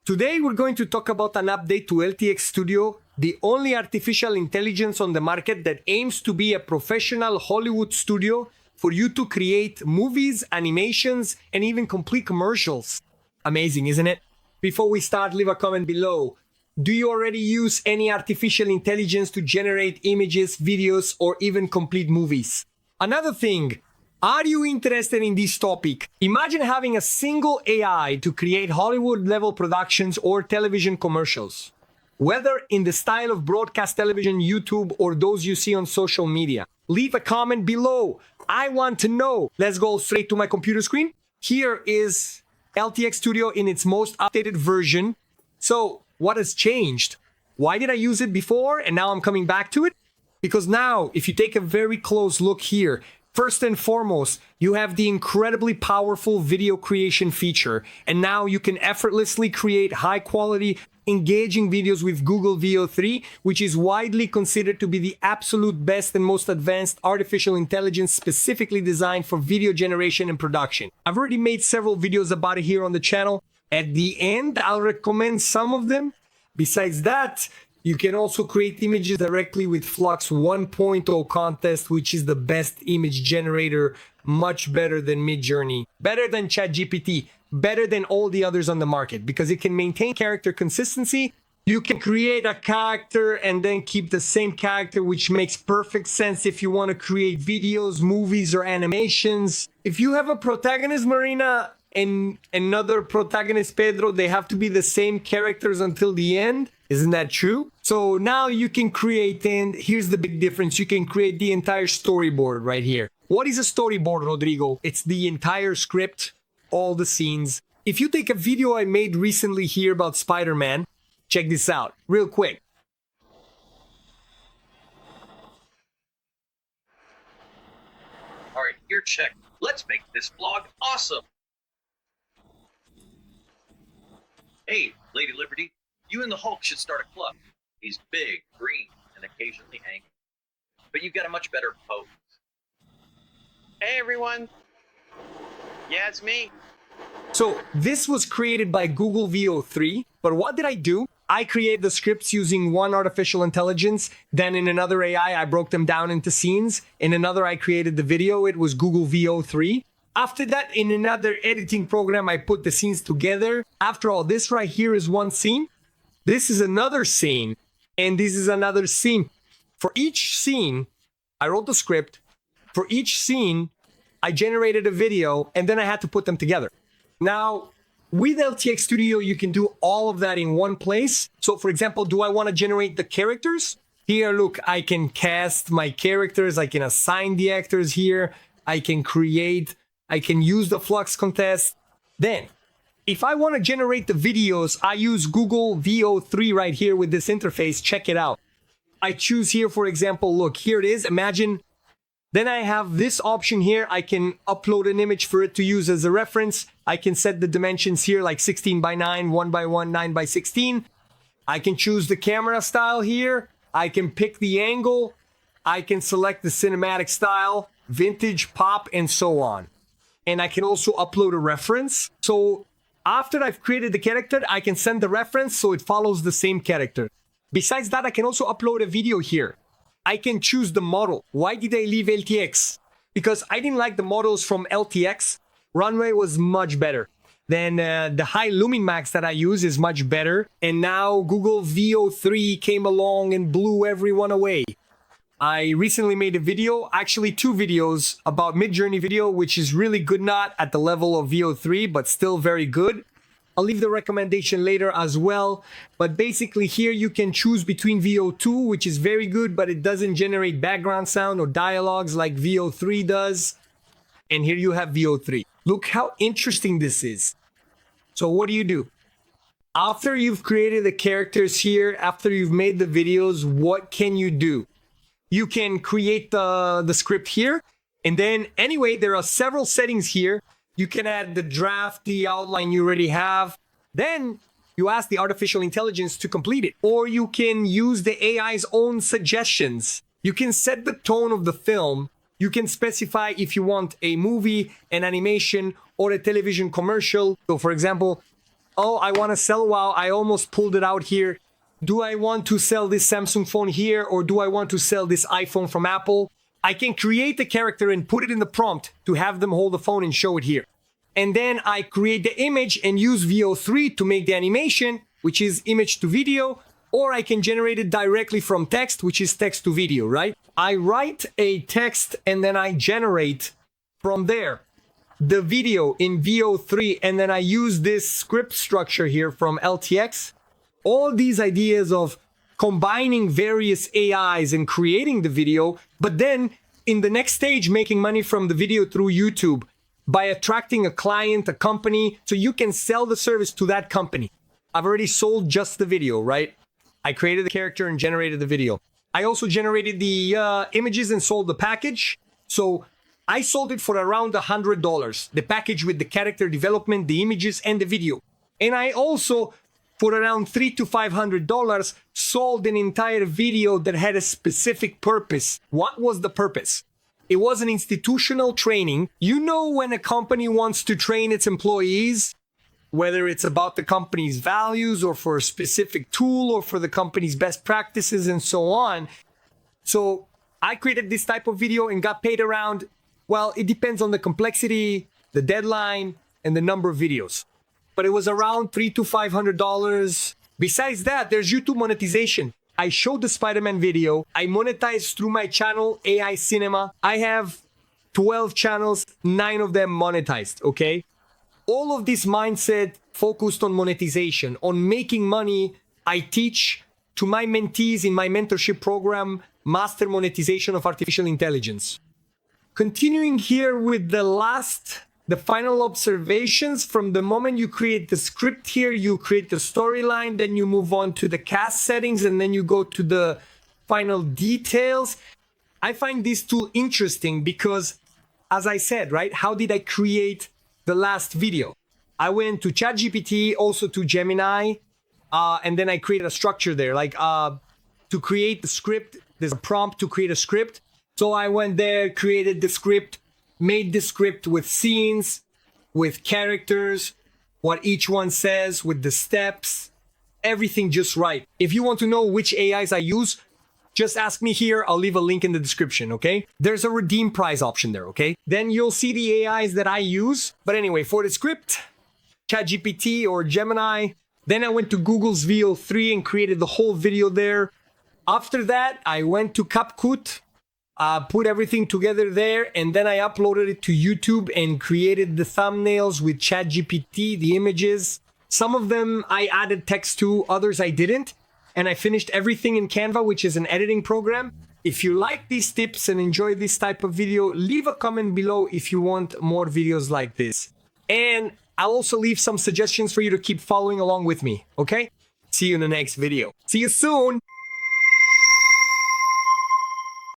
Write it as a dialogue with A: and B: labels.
A: Today we're going to talk about an update to LTX Studio, the only artificial intelligence on the market that aims to be a professional Hollywood studio for you to create movies, animations, and even complete commercials. Amazing, isn't it? Before we start, leave a comment below. Do you already use any artificial intelligence to generate images, videos, or even complete movies? Another thing, are you interested in this topic? Imagine having a single AI to create Hollywood-level productions or television commercials. Whether in the style of broadcast television, YouTube, or those you see on social media. Leave a comment below. I want to know. Let's go straight to my computer screen. Here is LTX Studio in its most updated version. So, what has changed? Why did I use it before and now I'm coming back to it? Because now, if you take a very close look here, first and foremost, you have the incredibly powerful video creation feature, and now you can effortlessly create high-quality, engaging videos with Google VEO 3, which is widely considered to be the absolute best and most advanced artificial intelligence specifically designed for video generation and production. I've already made several videos about it here on the channel. At the end, I'll recommend some of them. Besides that, you can also create images directly with Flux 1.0 Kontext, which is the best image generator, much better than Midjourney, better than ChatGPT, better than all the others on the market, because it can maintain character consistency. You can create a character and then keep the same character, which makes perfect sense if you want to create videos, movies, or animations. If you have a protagonist, Marina, and another protagonist, Pedro, they have to be the same characters until the end. Isn't that true? So now you can create, and here's the big difference, you can create the entire storyboard right here. What is a storyboard, Rodrigo? It's the entire script, all the scenes. If you take a video I made recently here about Spider-Man, check this out, real quick.
B: All right, gear check. Let's make this vlog awesome. Hey, Lady Liberty, you and the Hulk should start a club. He's big, green, and occasionally angry. But you've got a much better pose.
C: Hey everyone! Yeah, it's me.
A: So this was created by Google VEO 3, but what did I do? I created the scripts using one artificial intelligence, then in another AI, I broke them down into scenes. In another, I created the video, it was Google VEO 3. After that, in another editing program, I put the scenes together. After all, this right here is one scene. This is another scene, and this is another scene. For each scene, I wrote the script. For each scene, I generated a video, and then I had to put them together. Now, with LTX Studio, you can do all of that in one place. So, for example, do I want to generate the characters? Here, look, I can cast my characters. I can assign the actors here. I can create. I can use the Flux Kontext. Then, if I want to generate the videos, I use Google VEO 3 right here with this interface. Check it out. I choose here, for example, look, here it is. Imagine. Then I have this option here. I can upload an image for it to use as a reference. I can set the dimensions here like 16 by 9, 1 by 1, 9 by 16. I can choose the camera style here. I can pick the angle. I can select the cinematic style, vintage, pop, and so on. And I can also upload a reference. So after I've created the character, I can send the reference so it follows the same character. Besides that, I can also upload a video here. I can choose the model. Why did I leave LTX? Because I didn't like the models from LTX. Runway was much better. Then the high Lumen Max that I use is much better. And now Google VEO 3 came along and blew everyone away. I recently made a video, actually 2 videos, about Midjourney video, which is really good, not at the level of VEO 3, but still very good. I'll leave the recommendation later as well. But basically here you can choose between VEO 2, which is very good, but it doesn't generate background sound or dialogues like VEO 3 does. And here you have VEO 3. Look how interesting this is. So what do? After you've created the characters here, after you've made the videos, what can you do? You can create the script here. And then anyway, there are several settings here. You can add the draft, the outline you already have. Then you ask the artificial intelligence to complete it. Or you can use the AI's own suggestions. You can set the tone of the film. You can specify if you want a movie, an animation, or a television commercial. So for example, Oh, I want to sell. Wow, I almost pulled it out here. Do I want to sell this Samsung phone here, or do I want to sell this iPhone from Apple? I can create the character and put it in the prompt to have them hold the phone and show it here. And then I create the image and use VEO3 to make the animation, which is image to video, or I can generate it directly from text, which is text to video, right? I write a text and then I generate from there the video in VEO3, and then I use this script structure here from LTX. All these ideas of combining various AIs and creating the video, but then in the next stage, making money from the video through YouTube by attracting a client, a company, so you can sell the service to that company. I've already sold just the video, right? I created the character and generated the video. I also generated the images and sold the package. So I sold it for around $100, the package with the character development, the images, and the video. And I also, for around $300 to $500, sold an entire video that had a specific purpose. What was the purpose? It was an institutional training. You know, when a company wants to train its employees, whether it's about the company's values or for a specific tool or for the company's best practices and so on. So I created this type of video and got paid around, well, it depends on the complexity, the deadline, and the number of videos. But it was around $300 to $500. Besides that, there's YouTube monetization. I showed the Spider-Man video. I monetized through my channel, AI Cinema. I have 12 channels, 9 of them monetized, okay? All of this mindset focused on monetization, on making money. I teach to my mentees in my mentorship program, Master Monetization of Artificial Intelligence. Continuing here with the final observations. From the moment you create the script here, you create the storyline, then you move on to the cast settings, and then you go to the final details. I find this tool interesting because, as I said, right, how did I create the last video? I went to ChatGPT, also to Gemini, and then I created a structure there, like to create the script. There's a prompt to create a script. So I went there, created the script, made the script with scenes, with characters, what each one says, with the steps, everything just right. If you want to know which AIs I use, just ask me here. I'll leave a link in the description, okay? There's a redeem price option there, okay? Then you'll see the AIs that I use. But anyway, for the script, ChatGPT or Gemini. Then I went to Google's VEO3 and created the whole video there. After that, I went to CapCut, put everything together there, and then I uploaded it to YouTube and created the thumbnails with ChatGPT, the images. Some of them I added text to, others I didn't. And I finished everything in Canva, which is an editing program. If you like these tips and enjoy this type of video, leave a comment below if you want more videos like this. And I'll also leave some suggestions for you to keep following along with me, okay? See you in the next video. See you soon!